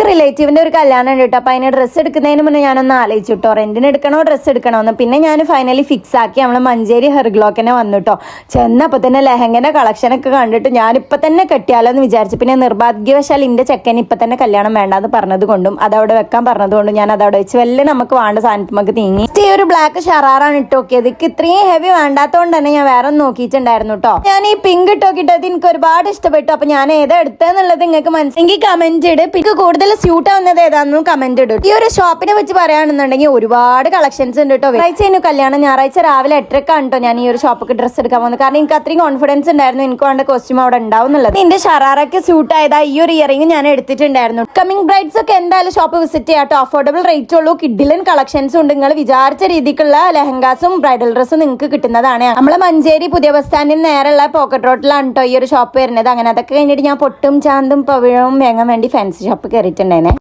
റിലേറ്റീവിന്റെ ഒരു കല്യാണം ഉണ്ട് കേട്ടോ. അപ്പൊ അതിന് ഡ്രസ്സ് എടുക്കുന്നതിന് മുന്നേ ഞാനൊന്ന് ആലോചിച്ചിട്ടോ, റെന്റിന് എടുക്കണോ ഡ്രസ്സ് എടുക്കണോ എന്ന്. പിന്നെ ഞാൻ ഫൈനലി ഫിക്സ് ആക്കി. നമ്മള് മഞ്ചേരി ഹെർഗ്ലോക്കനെ വന്നിട്ടോ. ചെന്നപ്പോ തന്നെ ലെഹങ്കന്റെ കളക്ഷനൊക്കെ കണ്ടിട്ട് ഞാനിപ്പോ തന്നെ കെട്ടിയാലോ എന്ന് വിചാരിച്ചു. പിന്നെ നിർഭാഗ്യവശാൽ എന്റെ ചെക്കൻ ഇപ്പൊ തന്നെ കല്യാണം വേണ്ടാന്ന് പറഞ്ഞത് കൊണ്ടും അതവിടെ വെക്കാൻ പറഞ്ഞത് കൊണ്ടും ഞാൻ അതവിടെ വെച്ച് വല്ല നമുക്ക് വേണ്ട സാധനത്തുമൊക്കെ നീങ്ങി. ഈ ഒരു ബ്ലാക്ക് ഷറാറാണ് ഇട്ടോക്കിയത്. എനിക്ക് ഇത്രയും ഹെവി വേണ്ടാത്തോണ്ട് തന്നെ ഞാൻ വേറെ നോക്കിയിട്ടുണ്ടായിരുന്നു കേട്ടോ. ഞാൻ ഈ പിങ്ക് ഇട്ടോക്കിട്ടത് എനിക്ക് ഒരുപാട് ഇഷ്ടപ്പെട്ടു. അപ്പൊ ഞാൻ ഏതാ എടുത്തതെന്നുള്ളത് നിങ്ങൾക്ക് മനസ്സിലെങ്കിൽ കമന്റ് ഇട്. പിക്ക് കൂടുതൽ സ്യൂട്ട് ആവുന്നത് ഏതാണെന്നും കമന്റ് ഇടും. ഈ ഒരു ഷോപ്പിനെ വെച്ച് പറയുകയാണെന്നുണ്ടെങ്കിൽ ഒരുപാട് കളക്ഷൻസ് ഉണ്ട് കേട്ടോ. ഞായറാഴ്ച കല്യാണം, ഞായറാഴ്ച രാവിലെ 8:30 കേട്ടോ ഞാൻ ഈ ഒരു ഷോപ്പിക്ക് ഡ്രസ്സ് എടുക്കാൻ പോകുന്നത്. കാരണം എനിക്ക് അത്രയും കോൺഫിഡൻസ് ഉണ്ടായിരുന്നു എനിക്ക് വേണ്ട കോസ്റ്റ്യൂം അവിടെ ഉണ്ടാവും എന്നുള്ളത്. എന്റെ ഷറാറൊക്കെ സ്യൂട്ട് ആയതാ ഈ ഒരു ഇയറിംഗ് ഞാൻ എടുത്തിട്ടുണ്ടായിരുന്നു. കമ്മിങ് ബ്രൈഡ്സ് ഒക്കെ എന്തായാലും ഷോപ്പ് വിസിറ്റ് ചെയ്യാട്ടോ. അഫോർഡബിൾ റേറ്റ് ഉള്ളൂ. കിഡിലൻ കളക്ഷൻസും ഉണ്ട്. നിങ്ങൾ വിചാരിച്ച രീതിക്കുള്ള ലെഹങ്കാസും ബ്രൈഡൽ ഡ്രസ്സും നിങ്ങൾക്ക് കിട്ടുന്നതാണ്. നമ്മളെ മഞ്ചേരി പുതിയ ബസ് സ്റ്റാൻഡിന് നേരെയുള്ള പോക്കറ്റ് റോഡിലാണ് കേട്ടോ ഈ ഒരു ഷോപ്പ് വരുന്നത്. അങ്ങനെ അതൊക്കെ കഴിഞ്ഞിട്ട് ഞാൻ പൊട്ടും ചാന്തും പവിഴവും വാങ്ങാൻ വേണ്ടി ഫാൻസി ഷോപ്പ് കയറിയിട്ടുണ്ടായിരുന്നേ.